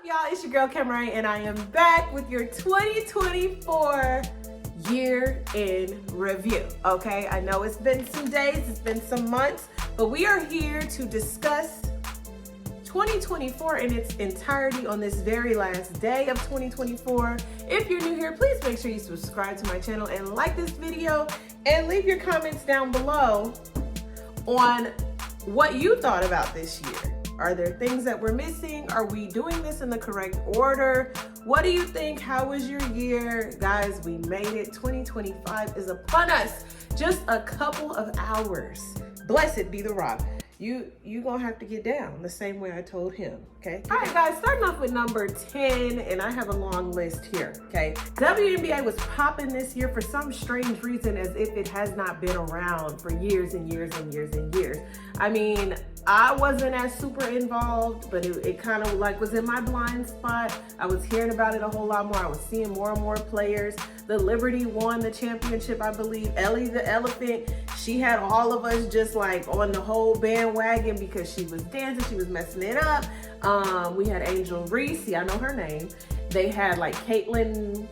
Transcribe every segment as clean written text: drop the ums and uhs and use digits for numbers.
Y'all, it's your girl Cameron, and I am back with your 2024 year in review. Okay, I know it's been some days, it's been some months, but we are here to discuss 2024 in its entirety on this very last day of 2024. If you're new here, please make sure you subscribe to my channel and like this video and leave your comments down below on what you thought about this year. Are there things that we're missing? Are we doing this in the correct order? What do you think? How was your year? Guys, we made it. 2025 is upon us. Just a couple of hours. Blessed be the rock. You gonna have to get down the same way I told him, okay? All right, guys, starting off with number 10, and I have a long list here, okay? WNBA was popping this year for some strange reason, as if it has not been around for years and years and years and years. I mean, I wasn't as super involved, but it kind of like was in my blind spot. I was hearing about it a whole lot more. I was seeing more and more players. The Liberty won the championship, I believe. Ellie the Elephant, she had all of us just like on the whole bandwagon because she was dancing, she was messing it up. We had Angel Reese, I know her name. They had like Caitlin,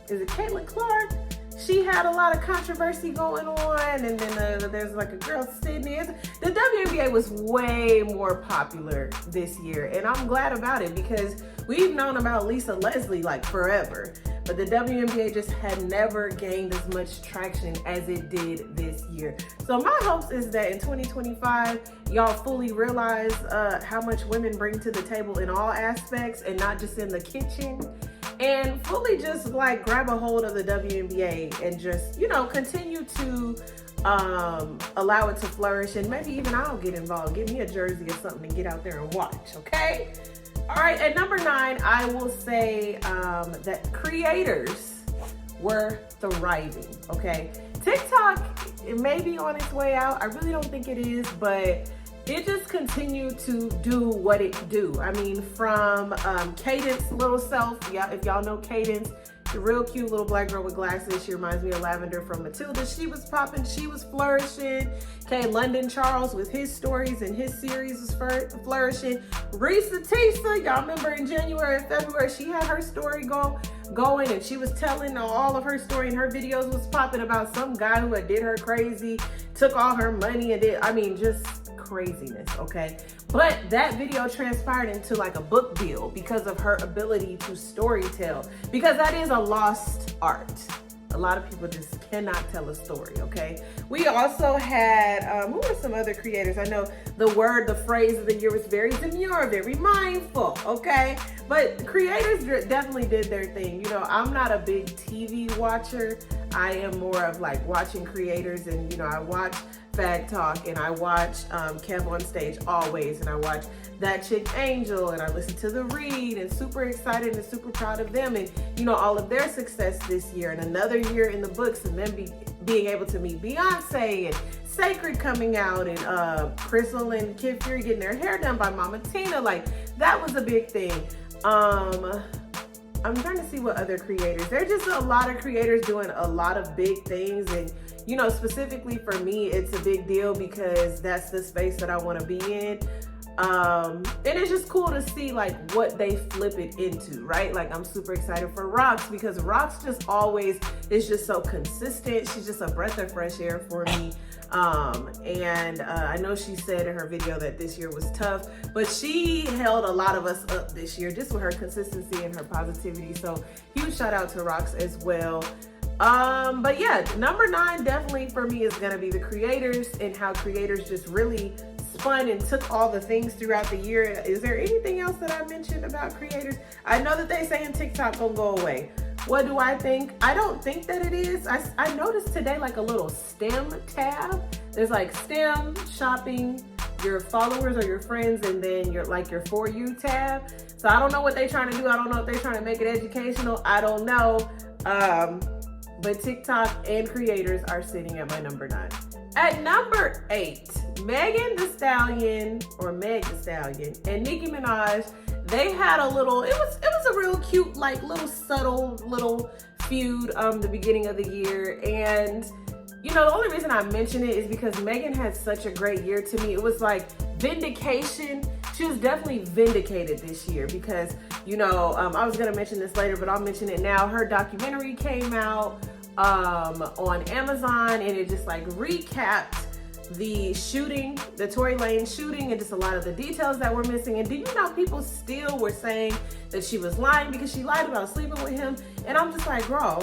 is it Caitlin Clark? She had a lot of controversy going on, and then there's like a girl, Sydney. The WNBA was way more popular this year, and I'm glad about it because we've known about Lisa Leslie like forever, but the WNBA just had never gained as much traction as it did this year. So my hopes is that in 2025, y'all fully realize how much women bring to the table in all aspects and not just in the kitchen. And fully just like grab a hold of the WNBA and just, you know, continue to allow it to flourish. And maybe even I'll get involved. Give me a jersey or something and get out there and watch, okay? All right, at number 9, I will say that creators were thriving, okay? TikTok, it may be on its way out. I really don't think it is, but it just continued to do what it do. I mean, from Cadence Little Self, yeah, if y'all know Cadence, the real cute little black girl with glasses. She reminds me of Lavender from Matilda. She was popping, she was flourishing. Okay, London Charles with his stories and his series was flourishing. Risa Tisa, y'all remember in January and February, she had her story going and she was telling all of her story, and her videos was popping about some guy who had did her crazy, took all her money and did, I mean, just craziness, okay? But that video transpired into like a book deal because of her ability to storytell, because that is a lost art. A lot of people just cannot tell a story, okay? We also had, who were some other creators? I know the phrase of the year was very demure, very mindful, okay? But creators definitely did their thing. You know, I'm not a big TV watcher. I am more of like watching creators, and you know, I watch Fag Talk, and I watch Kev on Stage always, and I watch That Chick Angel, and I listen to The Read, and super excited and super proud of them, and you know, all of their success this year, and another year in the books, and then being able to meet Beyonce, and Sacred coming out, and Crystal and Kid Fury getting their hair done by Mama Tina. Like, that was a big thing. I'm trying to see what other creators. There's just a lot of creators doing a lot of big things, and you know, specifically for me, it's a big deal because that's the space that I want to be in. And it's just cool to see like what they flip it into, right? Like, I'm super excited for Rox because Rox just always is just so consistent. She's just a breath of fresh air for me. I know she said in her video that this year was tough, but she held a lot of us up this year just with her consistency and her positivity. So huge shout out to Rox as well. But yeah, number 9 definitely for me is gonna be the creators, and how creators just really spun and took all the things throughout the year. Is there anything else that I mentioned about creators? I know that they saying TikTok gonna go away. What do I think? I don't think that it is. I noticed today like a little STEM tab. There's like STEM, shopping, your followers or your friends, and then your For You tab. So I don't know what they're trying to do. I don't know if they're trying to make it educational. I don't know. But TikTok and creators are sitting at my number 9. At number 8, Megan Thee Stallion, or Meg Thee Stallion, and Nicki Minaj, they had a little, it was a real cute, like little subtle little feud the beginning of the year. And you know, the only reason I mention it is because Megan had such a great year to me. It was like vindication. she was definitely vindicated this year because, you know, I was gonna mention this later, but I'll mention it now. Her documentary came out on Amazon, and it just like recapped the shooting, the Tory Lanez shooting, and just a lot of the details that were missing. And do you know, people still were saying that she was lying because she lied about sleeping with him. And I'm just like, bro,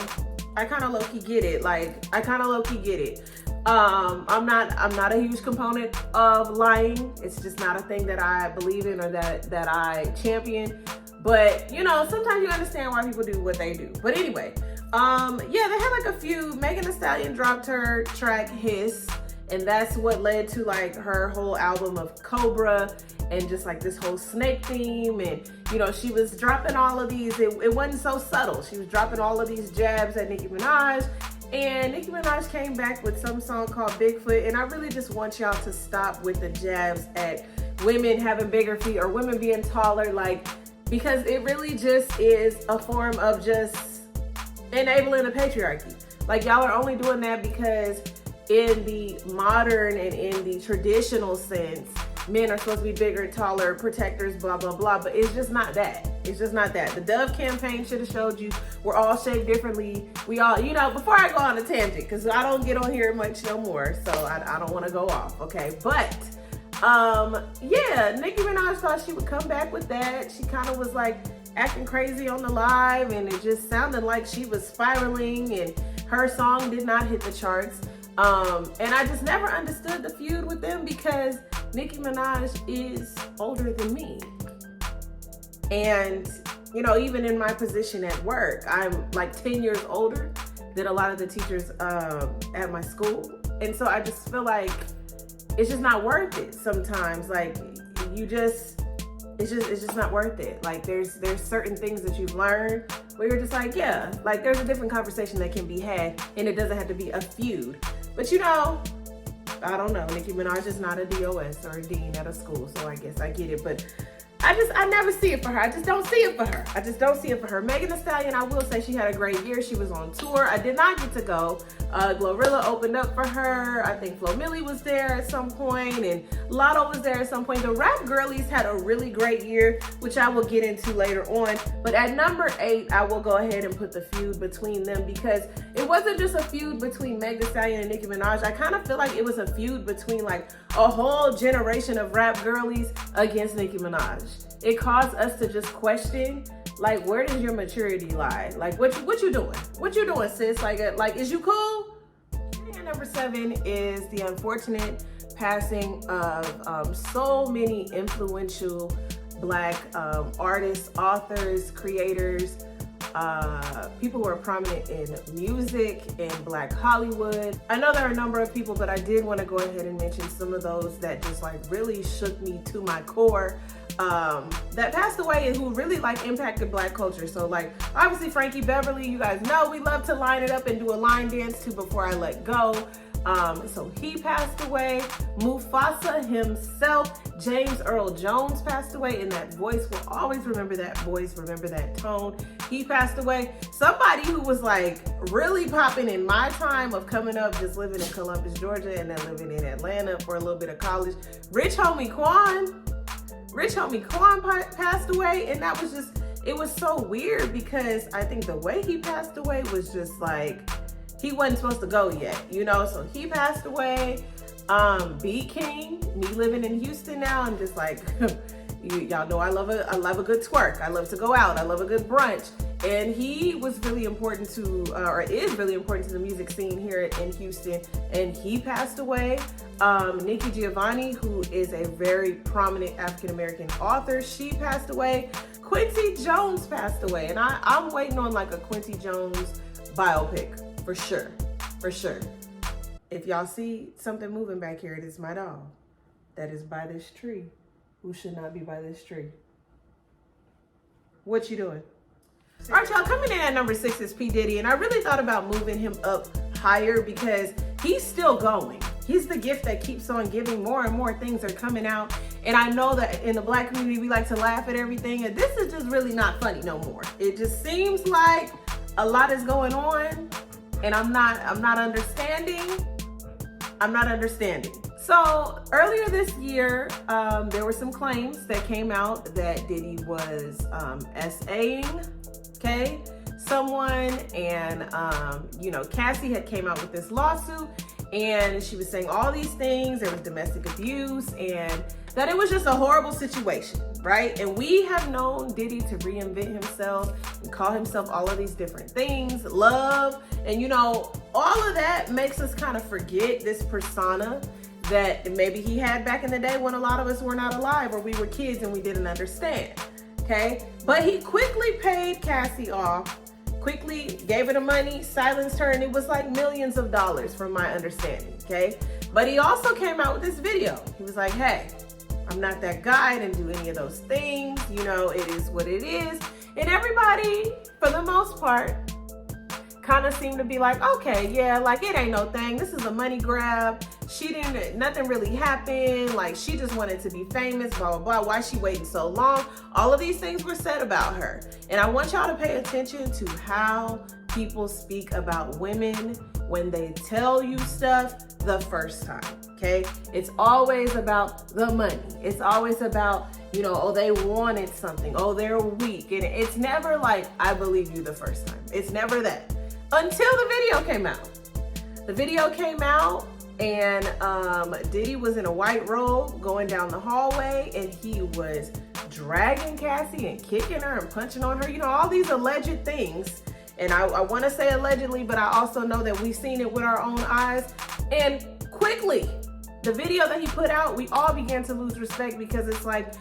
I kind of low-key get it. Like, I kind of low-key get it. I'm not a huge component of lying. It's just not a thing that I believe in or that I champion. But, you know, sometimes you understand why people do what they do. But anyway, yeah, they had like a few. Megan Thee Stallion dropped her track Hiss, and that's what led to like her whole album of Cobra and just like this whole snake theme. And, you know, she was dropping all of these, it wasn't so subtle. She was dropping all of these jabs at Nicki Minaj. And Nicki Minaj came back with some song called Bigfoot. And I really just want y'all to stop with the jabs at women having bigger feet or women being taller, like, because it really just is a form of just enabling the patriarchy. Like, y'all are only doing that because in the modern and in the traditional sense, men are supposed to be bigger, taller, protectors, blah, blah, blah. But it's just not that. It's just not that. The Dove campaign should have showed you we're all shaped differently. We all, you know, before I go on a tangent, because I don't get on here much no more, so I don't want to go off, okay? But, yeah, Nicki Minaj thought she would come back with that. She kind of was like acting crazy on the live, and it just sounded like she was spiraling, and her song did not hit the charts. And I just never understood the feud with them because Nicki Minaj is older than me. And, you know, even in my position at work, I'm like 10 years older than a lot of the teachers at my school. And so I just feel like it's just not worth it sometimes. Like, it's just not worth it. Like, there's certain things that you've learned where you're just like, yeah, like there's a different conversation that can be had, and it doesn't have to be a feud. But, you know, I don't know. Nicki Minaj is not a DOS or a dean at a school, so I guess I get it. But I never see it for her. I just don't see it for her. I just don't see it for her. Megan Thee Stallion, I will say she had a great year. She was on tour. I did not get to go. Glorilla opened up for her. I think Flo Milli was there at some point, and Lotto was there at some point. The rap girlies had a really great year, which I will get into later on. But at number 8, I will go ahead and put the feud between them, because it wasn't just a feud between Megan Thee Stallion and Nicki Minaj. I kind of feel like it was a feud between like a whole generation of rap girlies against Nicki Minaj. It caused us to just question, like, where does your maturity lie? Like, what you doing? What you doing, sis? Like, is you cool? And number 7 is the unfortunate passing of so many influential Black artists, authors, creators, people who are prominent in music and Black Hollywood. I know there are a number of people, but I did want to go ahead and mention some of those that just like really shook me to my core, that passed away and who really like impacted Black culture. So like, obviously Frankie Beverly, you guys know we love to line it up and do a line dance to Before I Let Go. So he passed away. Mufasa himself, James Earl Jones, passed away, and that voice will always remember that voice, remember that tone. He passed away. Somebody who was like really popping in my time of coming up, just living in Columbus, Georgia, and then living in Atlanta for a little bit of college. Rich Homie Quan passed away, and that was just, it was so weird because I think the way he passed away was just like, he wasn't supposed to go yet, you know? So he passed away. B King, me living in Houston now, and just like, y'all know I love a good twerk. I love to go out. I love a good brunch. And he was really important to, or is really important to the music scene here in Houston. And he passed away. Nikki Giovanni, who is a very prominent African-American author, she passed away. Quincy Jones passed away. And I'm waiting on like a Quincy Jones biopic. For sure, for sure. If y'all see something moving back here, it is my dog that is by this tree, who should not be by this tree. What you doing? All right, y'all, coming in at number 6 is P. Diddy, and I really thought about moving him up higher because he's still going. He's the gift that keeps on giving. More and more things are coming out. And I know that in the Black community, we like to laugh at everything, and this is just really not funny no more. It just seems like a lot is going on. And I'm not understanding. So earlier this year, there were some claims that came out that Diddy was SAing, okay, someone, and Cassie had came out with this lawsuit, and she was saying all these things. There was domestic abuse, and that it was just a horrible situation, right? And we have known Diddy to reinvent himself and call himself all of these different things, love, and all of that makes us kind of forget this persona that maybe he had back in the day when a lot of us were not alive or we were kids and we didn't understand, okay? But he quickly paid Cassie off, quickly gave her the money, silenced her, and it was like millions of dollars from my understanding, okay? But he also came out with this video. He was like, hey, I'm not that guy, I didn't do any of those things, it is what it is. And everybody, for the most part, kind of seemed to be like, okay, yeah, like it ain't no thing. This is a money grab. Nothing really happened. Like she just wanted to be famous, blah, blah, blah. Why is she waiting so long? All of these things were said about her. And I want y'all to pay attention to how people speak about women when they tell you stuff the first time, okay? It's always about the money. It's always about, oh, they wanted something. Oh, they're weak. And it's never like, I believe you the first time. It's never that. Until the video came out. The video came out and Diddy was in a white robe going down the hallway, and he was dragging Cassie and kicking her and punching on her, all these alleged things. And I want to say allegedly, but I also know that we've seen it with our own eyes. And quickly, the video that he put out, we all began to lose respect, because it's like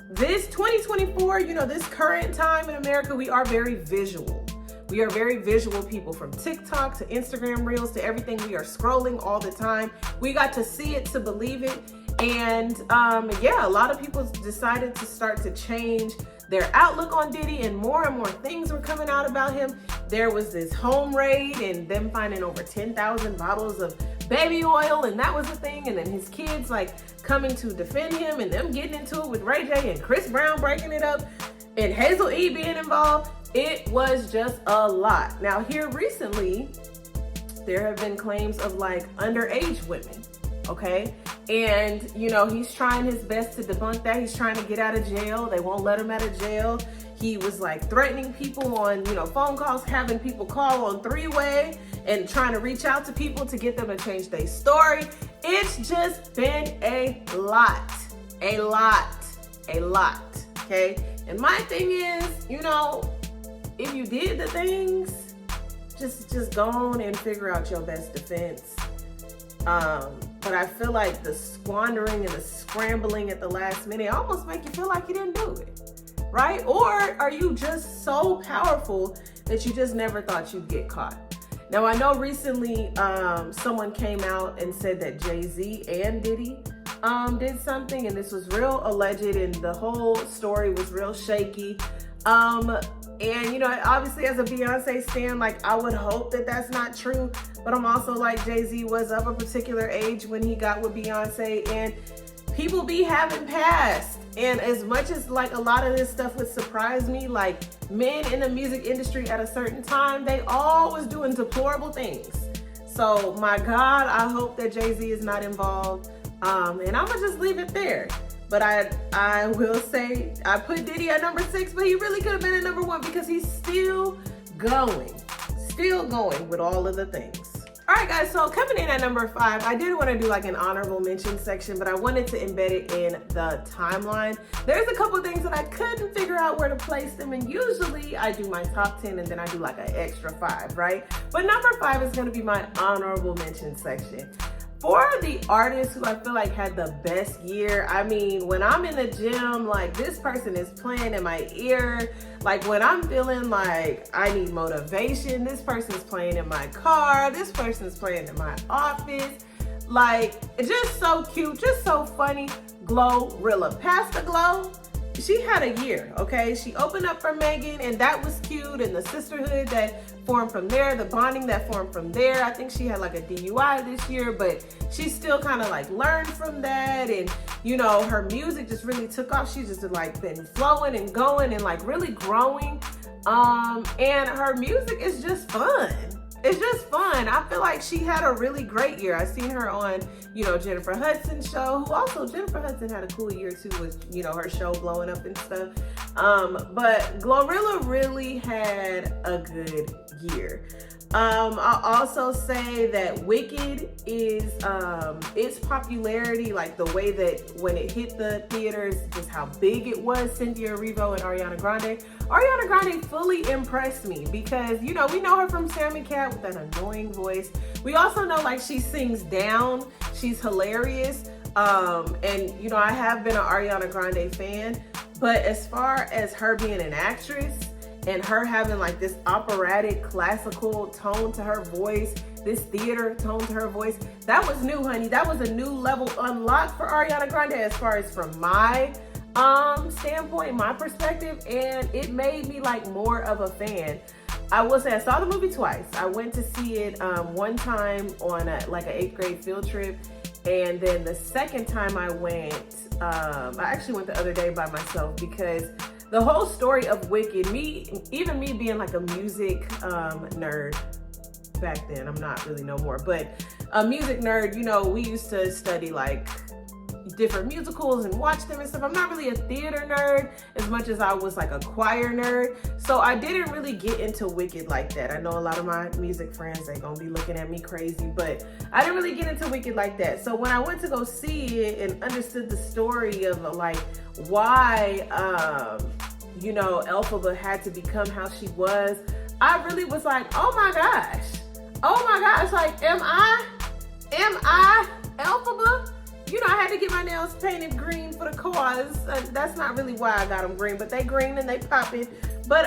this 2024, this current time in America, we are very visual. We are very visual people, from TikTok to Instagram Reels to everything. We are scrolling all the time. We got to see it to believe it. And a lot of people decided to start to change their outlook on Diddy, and more things were coming out about him. There was this home raid and them finding over 10,000 bottles of baby oil, and that was a thing. And then his kids like coming to defend him, and them getting into it with Ray J and Chris Brown breaking it up, and Hazel E being involved. It was just a lot. Now here recently, there have been claims of like underage women, okay? And he's trying his best to debunk that. He's trying to get out of jail. They won't let him out of jail. He was like threatening people on, phone calls, having people call on three-way and trying to reach out to people to get them to change their story. It's just been a lot, okay? And my thing is, if you did the things, just go on and figure out your best defense. But I feel like the squandering and the scrambling at the last minute almost make you feel like you didn't do it, right? Or are you just so powerful that you just never thought you'd get caught? Now, I know recently someone came out and said that Jay-Z and Diddy did something, and this was real alleged, and the whole story was real shaky. And obviously as a Beyonce stan, like I would hope that that's not true, but I'm also like, Jay-Z was of a particular age when he got with Beyonce, and people be having past. And as much as like a lot of this stuff would surprise me, like men in the music industry at a certain time, they all was doing deplorable things. So my God, I hope that Jay-Z is not involved. And I'm gonna just leave it there. But I will say, I put Diddy at number 6, but he really could have been at number 1, because he's still going with all of the things. All right, guys, so coming in at number 5, I did want to do like an honorable mention section, but I wanted to embed it in the timeline. There's a couple things that I couldn't figure out where to place them, and usually I do my top 10 and then I do like an extra 5, right? But number 5 is going to be my honorable mention section. For the artists who I feel like had the best year, I mean, when I'm in the gym, like this person is playing in my ear. Like when I'm feeling like I need motivation, this person's playing in my car, this person's playing in my office. Like, it's just so cute, just so funny. Glorilla, Pastor Glow, she had a year, okay? She opened up for Megan, and that was cute, and the sisterhood that formed from there, the bonding that formed from there. I think she had like a DUI this year, but she still kind of like learned from that, and her music just really took off. She's just like been flowing and going and like really growing, and her music is just fun. It's just fun. I feel like she had a really great year. I seen her on Jennifer Hudson's show, who also, Jennifer Hudson had a cool year too with, her show blowing up and stuff. But Glorilla really had a good year. I'll also say that Wicked is, its popularity, like the way that when it hit the theaters, just how big it was, Cynthia Erivo and Ariana Grande. Ariana Grande fully impressed me because, we know her from Sammy Cat with that annoying voice. We also know like she sings down, she's hilarious. And I have been an Ariana Grande fan, but as far as her being an actress, and her having like this operatic classical tone to her voice, this theater tone to her voice, that was new, honey. That was a new level unlocked for Ariana Grande as far as from my standpoint, my perspective, and it made me like more of a fan. I will say I saw the movie twice. I went to see it one time on like an 8th grade field trip, and then the second time I went, I actually went the other day by myself because the whole story of Wicked, even me being like a music nerd back then, I'm not really no more, but a music nerd, we used to study like different musicals and watch them and stuff. I'm not really a theater nerd as much as I was like a choir nerd. So I didn't really get into Wicked like that. I know a lot of my music friends, they're gonna be looking at me crazy, but I didn't really get into Wicked like that. So when I went to go see it and understood the story of like why, Elphaba had to become how she was, I really was like, oh my gosh, like, am I Elphaba? I had to get my nails painted green for the cause. That's not really why I got them green, but they green and they popping. But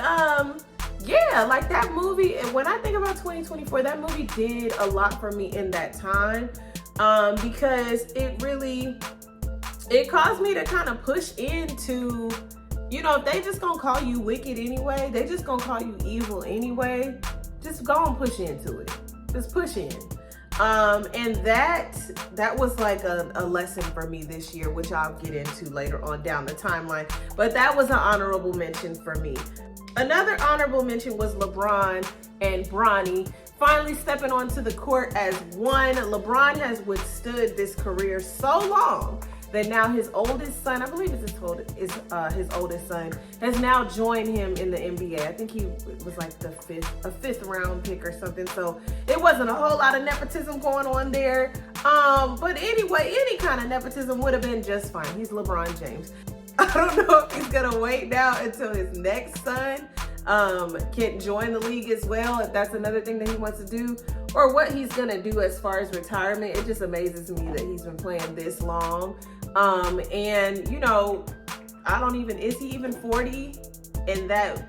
yeah, like that movie, and when I think about 2024, that movie did a lot for me in that time, because it caused me to kind of push into, if they just gonna call you wicked anyway, they just gonna call you evil anyway, just go and push into it. Just push in. And that was like a lesson for me this year, which I'll get into later on down the timeline. But that was an honorable mention for me. Another honorable mention was LeBron and Bronny finally stepping onto the court as one. LeBron has withstood this career so long that now his oldest son, I believe it's his oldest son, has now joined him in the NBA. I think he was like a fifth round pick or something. So it wasn't a whole lot of nepotism going on there. But anyway, any kind of nepotism would have been just fine. He's LeBron James. I don't know if he's gonna wait now until his next son can join the league as well, if that's another thing that he wants to do, or what he's gonna do as far as retirement. It just amazes me that he's been playing this long. And is he even 40? And that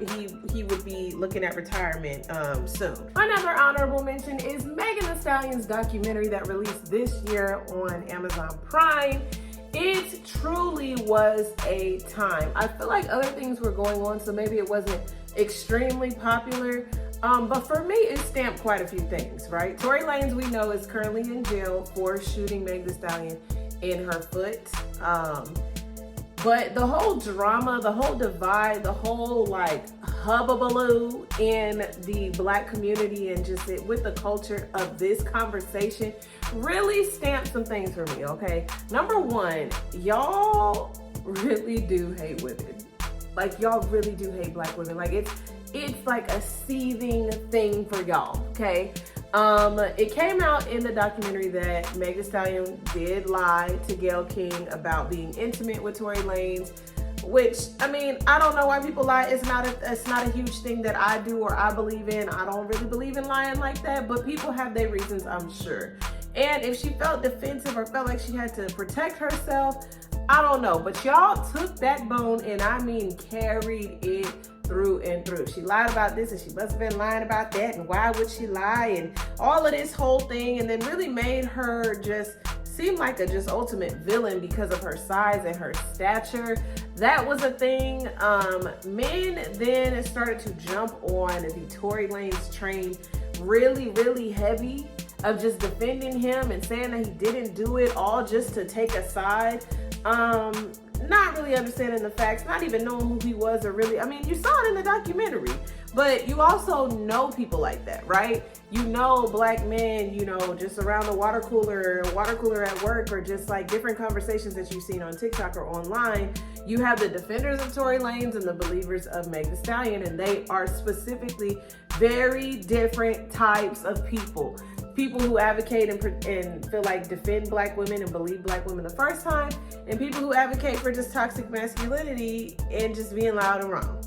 he would be looking at retirement soon. Another honorable mention is Megan Thee Stallion's documentary that released this year on Amazon Prime. It truly was a time. I feel like other things were going on, so maybe it wasn't extremely popular. But for me, it stamped quite a few things, right? Tory Lanez, we know, is currently in jail for shooting Megan Thee Stallion in her foot. But the whole drama, the whole divide, the whole like hubbubaloo in the Black community and just with the culture of this conversation really stamped some things for me, okay? Number one, y'all really do hate women. Like, y'all really do hate Black women. Like, it's like a seething thing for y'all, okay? It came out in the documentary that Meg Thee Stallion did lie to Gayle King about being intimate with Tory Lanez, which, I mean, I don't know why people lie. It's not a huge thing that I do or I believe in. I don't really believe in lying like that, but people have their reasons, I'm sure. And if she felt defensive or felt like she had to protect herself, I don't know. But y'all took that bone and I mean carried it through and through. She lied about this and she must have been lying about that, and why would she lie, and all of this whole thing, and then really made her just seem like a just ultimate villain because of her size and her stature. That was a thing. Men then started to jump on the Tory Lanez train really, really heavy, of just defending him and saying that he didn't do it all just to take a side. Not really understanding the facts, not even knowing who he was, or really, I mean, you saw it in the documentary, But you also know people like that, right? You know black men, you know, just around the water cooler at work, or just like different conversations that you've seen on TikTok or online. You have the defenders of Tory Lanez and the believers of Meg Thee Stallion, and they are specifically very different types of people. People who advocate and feel like defend black women and believe black women the first time, and people who advocate for just toxic masculinity and just being loud and wrong.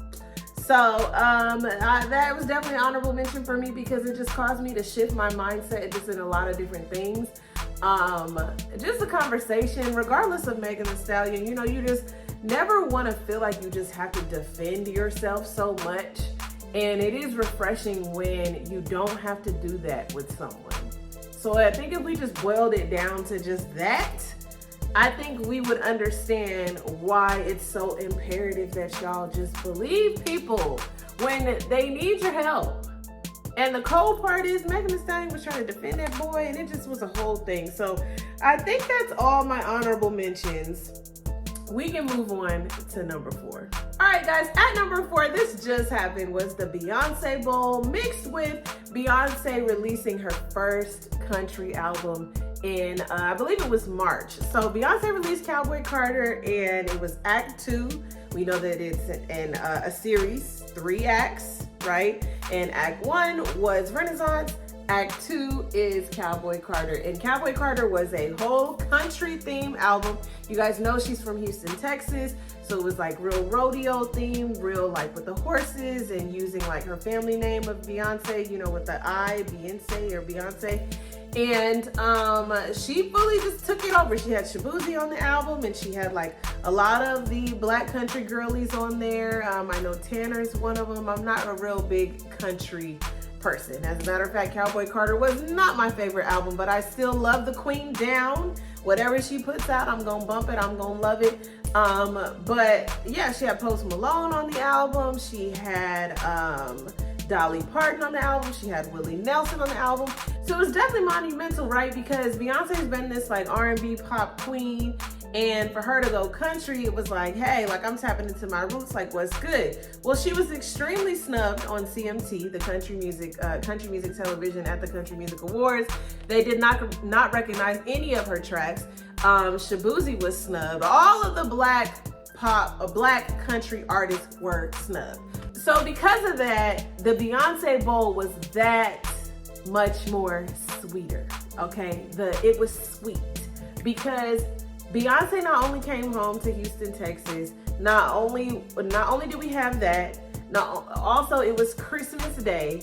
So that was definitely an honorable mention for me, because it just caused me to shift my mindset just in a lot of different things. Just a conversation, regardless of Megan Thee Stallion, you know, you just never want to feel like you just have to defend yourself so much. And it is refreshing when you don't have to do that with someone. So I think if we just boiled it down to just that, I think we would understand why it's so imperative that y'all just believe people when they need your help. And the cold part is Megan Thee Stallion was trying to defend that boy, and it just was a whole thing. So I think that's all my honorable mentions. We can move on to number 4. All right, guys, at number 4, this just happened, was the Beyonce Bowl, mixed with Beyonce releasing her first country album in, I believe it was March. So Beyonce released Cowboy Carter, and it was Act 2. We know that it's in a series, 3 acts, right? And Act 1 was Renaissance. Act 2 is Cowboy Carter, and Cowboy Carter was a whole country theme album. You guys know she's from Houston, Texas, so it was like real rodeo theme, real like with the horses, and using like her family name of Beyonce, you know, with the Beyonce or Beyonce. And she fully just took it over. She had Shabuzi on the album, and she had like a lot of the black country girlies on there. I know Tanner's one of them. I'm not a real big country person. As a matter of fact, Cowboy Carter was not my favorite album, but I still love the queen down. Whatever she puts out, I'm gonna bump it, I'm gonna love it. But yeah, she had Post Malone on the album. She had Dolly Parton on the album. She had Willie Nelson on the album. So it was definitely monumental, right? Because Beyonce's been this like R&B pop queen, and for her to go country, it was like, hey, like I'm tapping into my roots, like what's good? Well, she was extremely snubbed on CMT, the country music television at the Country Music Awards. They did not recognize any of her tracks. Shabuzi was snubbed. All of the black country artists were snubbed. So because of that, the Beyonce Bowl was that much more sweeter, okay? It was sweet because Beyonce not only came home to Houston, Texas, not only did we have that, also it was Christmas Day.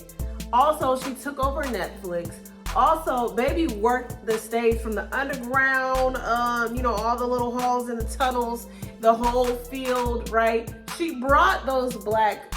Also, she took over Netflix. Also, baby worked the stage from the underground, all the little halls and the tunnels, the whole field, right? She brought those black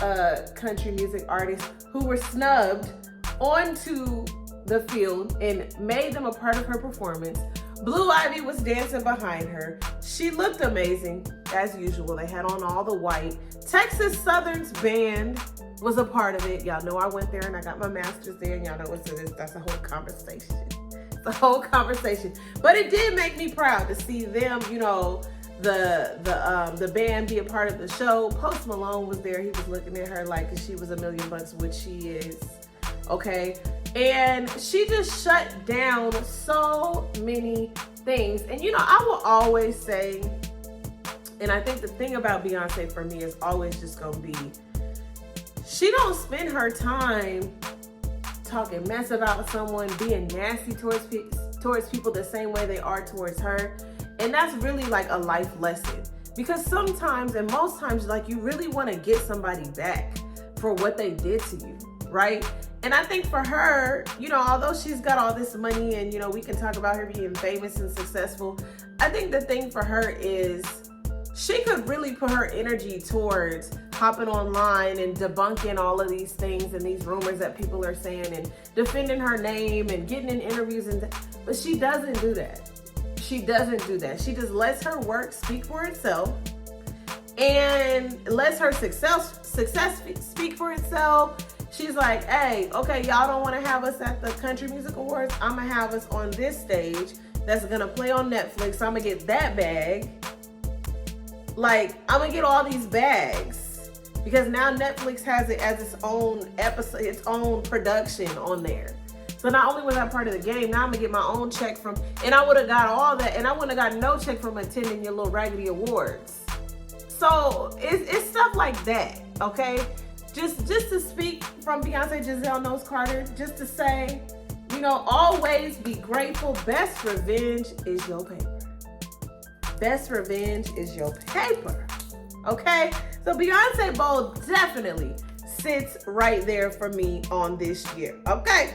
country music artists who were snubbed onto the field and made them a part of her performance. Blue Ivy was dancing behind her. She looked amazing, as usual. They had on all the white. Texas Southern's band was a part of it. Y'all know I went there and I got my master's there, and y'all know that's a whole conversation. It's a whole conversation. But it did make me proud to see them, the band be a part of the show. Post Malone was there. He was looking at her like she was $1,000,000, which she is. Okay. And she just shut down so many things. And I will always say, and I think the thing about Beyonce for me is always just gonna be, she don't spend her time talking mess about someone, being nasty towards people the same way they are towards her. And that's really like a life lesson, because sometimes and most times, like, you really want to get somebody back for what they did to you, right? And I think for her, although she's got all this money and, we can talk about her being famous and successful, I think the thing for her is she could really put her energy towards hopping online and debunking all of these things and these rumors that people are saying and defending her name and getting in interviews. But she doesn't do that. She doesn't do that. She just lets her work speak for itself and lets her success speak for itself. She's like, hey, okay, y'all don't want to have us at the Country Music Awards. I'm going to have us on this stage that's going to play on Netflix. So I'm going to get that bag. Like, I'm going to get all these bags. because now Netflix has it as its own episode, its own production on there. So not only was I part of the game, now I'm gonna get my own check from, and I would have got all that, and I wouldn't have got no check from attending your little raggedy awards. So it's stuff like that, okay? Just to speak from Beyonce Giselle Knowles Carter, just to say, you know, always be grateful. Best revenge is your paper. Best revenge is your paper, okay? So Beyonce Bowl definitely sits right there for me on this year, okay?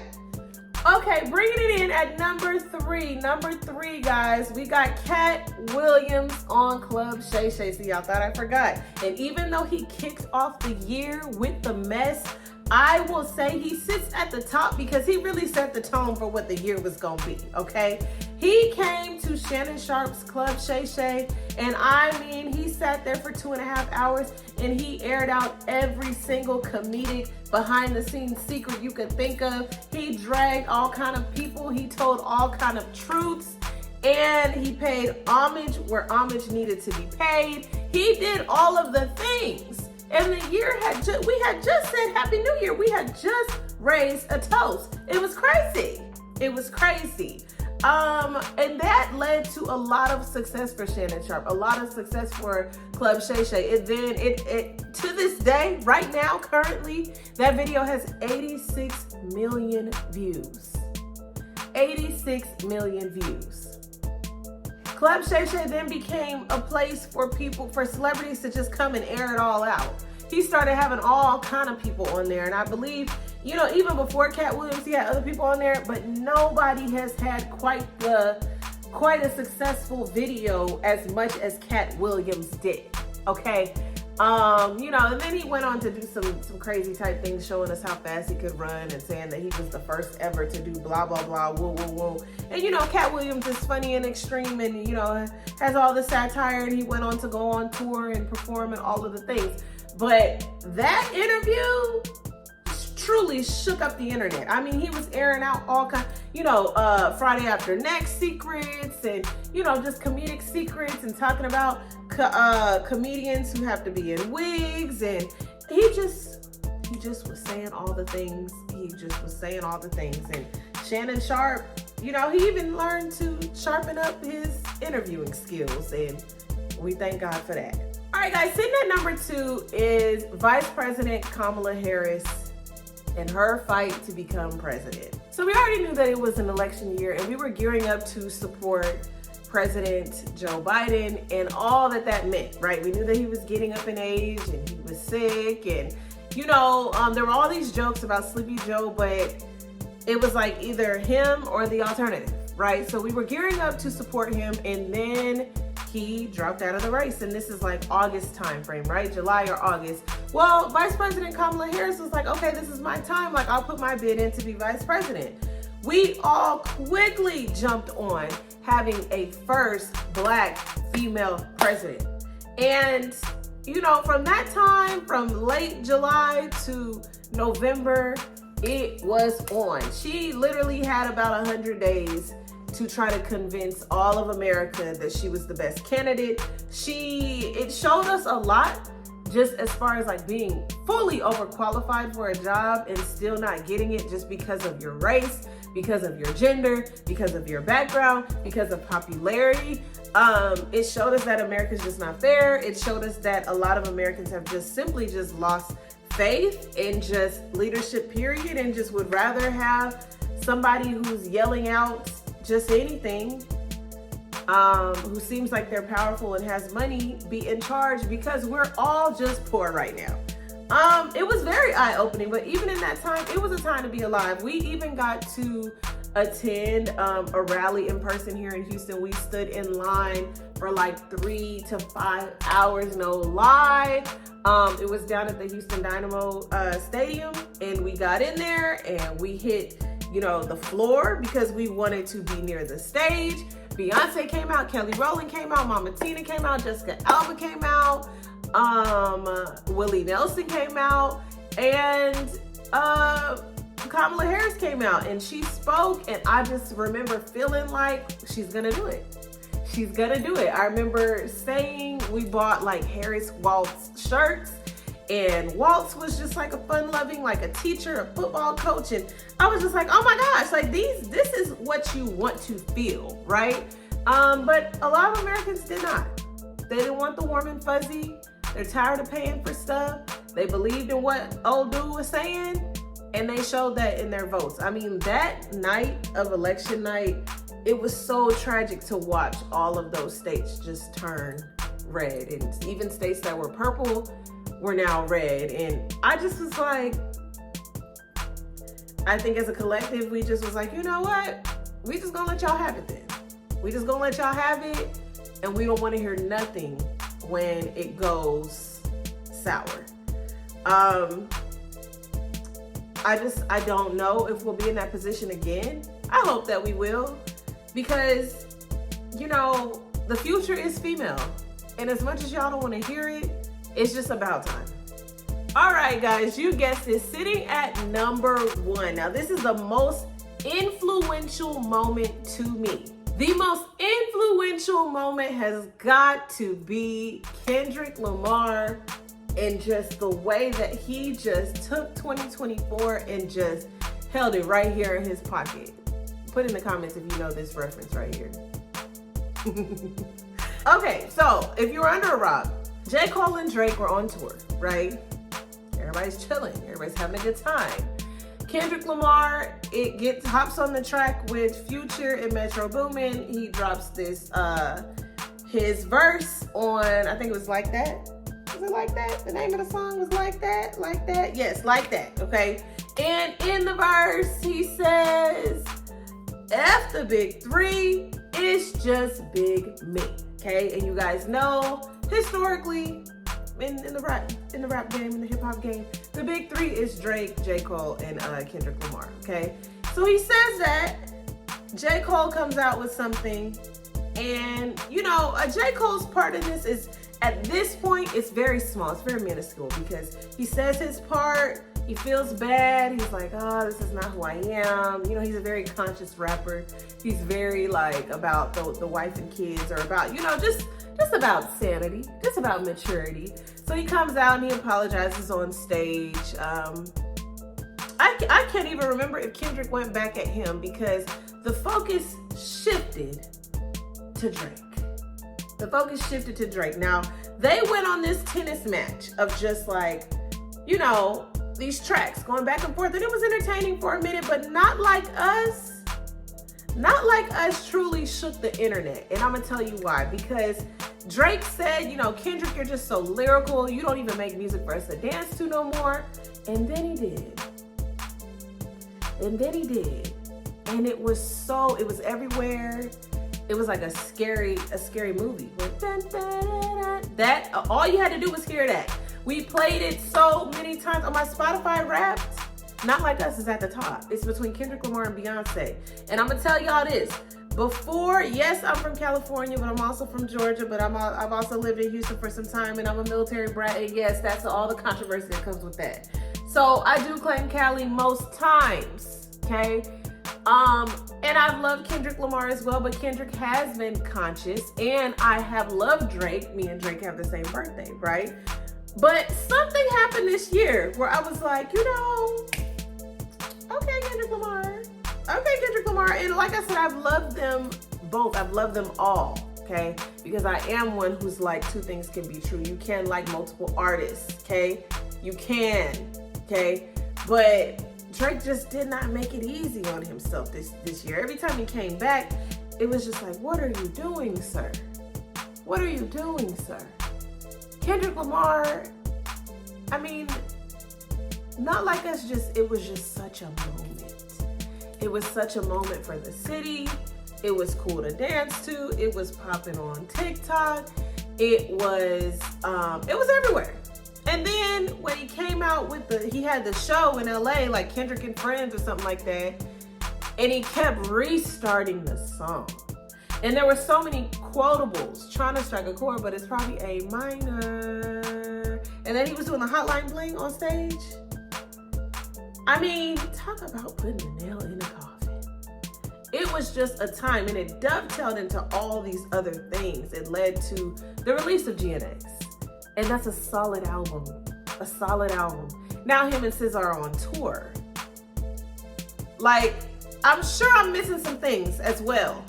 Okay, bringing it in at number three. Number three, guys, we got Cat Williams on Club Shay Shay. See, y'all thought I forgot. And even though he kicked off the year with the mess, I will say he sits at the top because he really set the tone for what the year was gonna be, okay? He came to Shannon Sharp's Club Shay Shay, and I mean, he sat there for 2.5 hours and he aired out every single comedic behind the scenes secret you could think of. He dragged all kind of people, he told all kind of truths, and he paid homage where homage needed to be paid. He did all of the things. And the year we had just said Happy New Year. We had just raised a toast. It was crazy. It was crazy. And that led to a lot of success for Shannon Sharp, a lot of success for Club Shay Shay. And then it to this day, right now, currently, that video has 86 million views. 86 million views. Club Shay Shay then became a place for people, for celebrities to just come and air it all out. He started having all kind of people on there, and I believe, you know, even before Cat Williams, he had other people on there, but nobody has had quite a successful video as much as Cat Williams did. Okay, you know, and then he went on to do some crazy type things, showing us how fast he could run and saying that he was the first ever to do blah blah blah, woo woo woo. And you know, Cat Williams is funny and extreme, and you know, has all the satire, and he went on to go on tour and perform and all of the things. But that interview truly shook up the internet. I mean, he was airing out all kinds, you know, Friday After Next secrets, and you know, just comedic secrets, and talking about comedians who have to be in wigs, and he just was saying all the things. He just was saying all the things. And Shannon Sharp, you know, he even learned to sharpen up his interviewing skills, and we thank God for that. All right, guys, sitting at number 2 is Vice President Kamala Harris and her fight to become president. So we already knew that it was an election year, and we were gearing up to support President Joe Biden and all that meant, right? We knew that he was getting up in age and he was sick, and you know, there were all these jokes about Sleepy Joe, but it was like either him or the alternative, right? So we were gearing up to support him, and then he dropped out of the race, and this is like August time frame, right? July or August. Well, Vice President Kamala Harris was like, okay, this is my time. Like, I'll put my bid in to be vice president. We all quickly jumped on having a first Black female president. And, you know, from that time, from late July to November, it was on. She literally had about 100 days to try to convince all of America that she was the best candidate. It showed us a lot, just as far as like being fully overqualified for a job and still not getting it just because of your race, because of your gender, because of your background, because of popularity. It showed us that America's just not fair. It showed us that a lot of Americans have just simply just lost faith in just leadership, period, and just would rather have somebody who's yelling out just anything, who seems like they're powerful and has money, be in charge, because we're all just poor right now. It was very eye-opening, but even in that time, it was a time to be alive. We even got to attend a rally in person here in Houston. We stood in line for like 3 to 5 hours, no lie. It was down at the Houston Dynamo Stadium, and we got in there and we hit, you know, the floor because we wanted to be near the stage. Beyonce came out, Kelly Rowland came out, Mama Tina came out, Jessica Alba came out, Willie Nelson came out, and Kamala Harris came out, and she spoke, and I just remember feeling like she's gonna do it. She's gonna do it. I remember saying we bought like Harris Waltz shirts, And Waltz was just like a fun-loving, like a teacher, a football coach. And I was just like, oh my gosh, like this is what you want to feel, right? But a lot of Americans did not. They didn't want the warm and fuzzy. They're tired of paying for stuff. They believed in what old dude was saying, and they showed that in their votes. I mean, that night of election night, it was so tragic to watch all of those states just turn red. And even states that were purple were now red. And I just was like, I think as a collective, we just was like, you know what? We just gonna let y'all have it then. We just gonna let y'all have it, and we don't want to hear nothing when it goes sour. I don't know if we'll be in that position again. I hope that we will, because, you know, the future is female. And as much as y'all don't want to hear it, it's just about time. All right, guys, you guessed it, sitting at number 1. Now, this is the most influential moment to me. The most influential moment has got to be Kendrick Lamar, and just the way that he just took 2024 and just held it right here in his pocket. Put in the comments if you know this reference right here. Okay, so if you were under a rock, J. Cole and Drake were on tour, right? Everybody's chilling, everybody's having a good time. Kendrick Lamar, hops on the track with Future and Metro Boomin. He drops this, his verse on, I think it was Like That. Was it Like That? The name of the song was Like That? Like That? Yes, Like That, okay? And in the verse, he says, F the big three, it's just big me, okay? And you guys know, historically, in the rap game, in the hip hop game, the big three is Drake, J. Cole, and Kendrick Lamar, okay? So he says that, J. Cole comes out with something, and you know, J. Cole's part of this is, at this point, it's very small, it's very minuscule, because he says his part, he feels bad, he's like, oh, this is not who I am. You know, he's a very conscious rapper. He's very like about the wife and kids, or about, you know, just about sanity, just about maturity. So he comes out and he apologizes on stage. I can't even remember if Kendrick went back at him, because the focus shifted to Drake. The focus shifted to Drake. Now, they went on this tennis match of just like, you know, these tracks going back and forth, and it was entertaining for a minute, but not like us truly shook the internet. And I'm gonna tell you why. Because Drake said, you know, Kendrick, you're just so lyrical, you don't even make music for us to dance to no more. And then he did. And it was everywhere. It was like a scary movie. That, all you had to do was hear that. We played it so many times on my Spotify Wrapped. Not Like Us is at the top. It's between Kendrick Lamar and Beyonce. And I'm gonna tell y'all this. Before, yes, I'm from California, but I'm also from Georgia, but I've also lived in Houston for some time, and I'm a military brat, and yes, that's all the controversy that comes with that. So I do claim Cali most times, okay? And I've loved Kendrick Lamar as well, but Kendrick has been conscious, and I have loved Drake. Me and Drake have the same birthday, right? But something happened this year where I was like, you know, okay, Kendrick Lamar. And like I said, I've loved them both. I've loved them all, okay? Because I am one who's like, two things can be true. You can like multiple artists, okay? You can, okay? But Drake just did not make it easy on himself this year. Every time he came back, it was just like, what are you doing, sir? What are you doing, sir? Kendrick Lamar, I mean, Not Like Us, it was just such a moment. It was such a moment for the city. It was cool to dance to. It was popping on TikTok. It was everywhere. And then when he came out with he had the show in LA, like Kendrick and Friends or something like that, and he kept restarting the song. And there were so many quotables, trying to strike a chord, but it's probably A minor. And then he was doing the Hotline Bling on stage. I mean, talk about putting the nail in the coffin. It was just a time, and it dovetailed into all these other things. It led to the release of GNX. And that's a solid album. a solid album. Now him and SZA are on tour. Like, I'm sure I'm missing some things as well.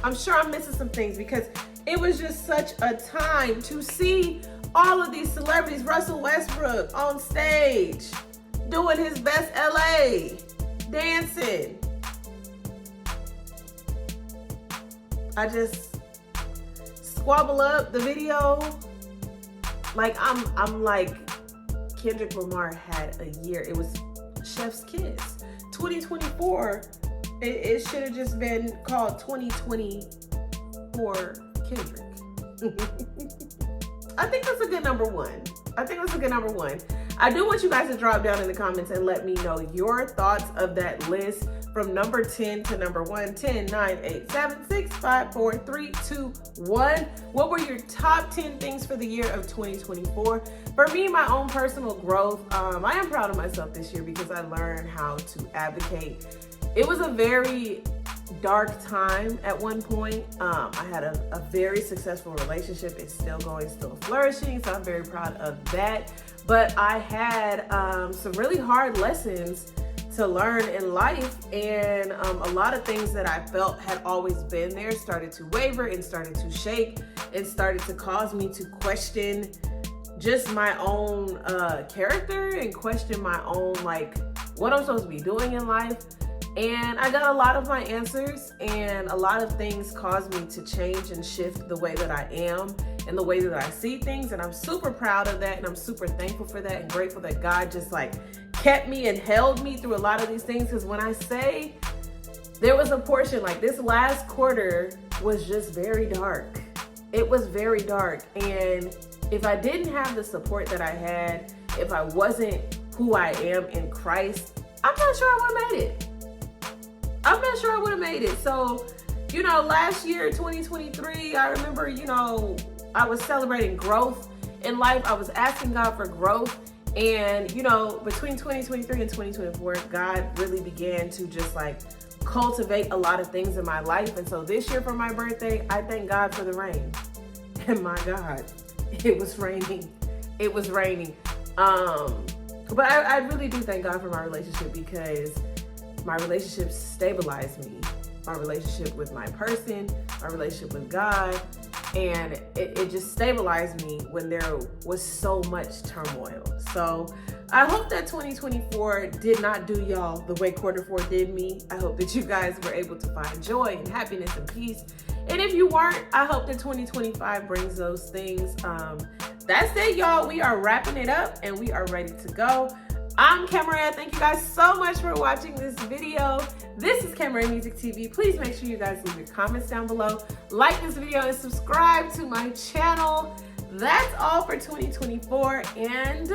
I'm sure I'm missing some things because it was just such a time to see all of these celebrities. Russell Westbrook on stage, doing his best LA, dancing. I just squabble up the video. Like, I'm like, Kendrick Lamar had a year. It was Chef's Kiss. 2024, it should have just been called 2024 Kendrick. I think that's a good number one. I do want you guys to drop down in the comments and let me know your thoughts of that list from number 10 to number 1. 10, 9, 8, 7, 6, 5, 4, 3, 2, 1. What were your top 10 things for the year of 2024? For me, my own personal growth, I am proud of myself this year because I learned how to advocate. It was a very dark time at one point. I had a very successful relationship. It's still going, still flourishing, so I'm very proud of that. But I had some really hard lessons to learn in life, and a lot of things that I felt had always been there started to waver and started to shake and started to cause me to question just my own character and question my own, like, what I'm supposed to be doing in life. And I got a lot of my answers, and a lot of things caused me to change and shift the way that I am and the way that I see things. And I'm super proud of that, and I'm super thankful for that and grateful that God just like kept me and held me through a lot of these things. Because when I say there was a portion, like this last quarter was just very dark. It was very dark. And if I didn't have the support that I had, if I wasn't who I am in Christ, I'm not sure I would have made it. So, you know, last year, 2023, I remember, you know, I was celebrating growth in life. I was asking God for growth. And, you know, between 2023 and 2024, God really began to just like cultivate a lot of things in my life. And so this year for my birthday, I thank God for the rain. And my God, it was raining. But I really do thank God for my relationship, because my relationship stabilized me. My relationship with my person, my relationship with God, and it just stabilized me when there was so much turmoil. So I hope that 2024 did not do y'all the way quarter 4 did me. I hope that you guys were able to find joy and happiness and peace. And if you weren't, I hope that 2025 brings those things. That's it, y'all. We are wrapping it up and we are ready to go. I'm Cameron. Thank you guys so much for watching this video. This is Cameron Music TV. Please make sure you guys leave your comments down below. Like this video and subscribe to my channel. That's all for 2024. And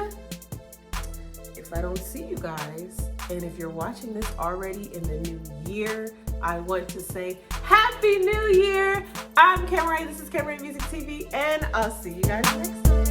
if I don't see you guys, and if you're watching this already in the new year, I want to say Happy New Year. I'm Cameron. This is Cameron Music TV, and I'll see you guys next time.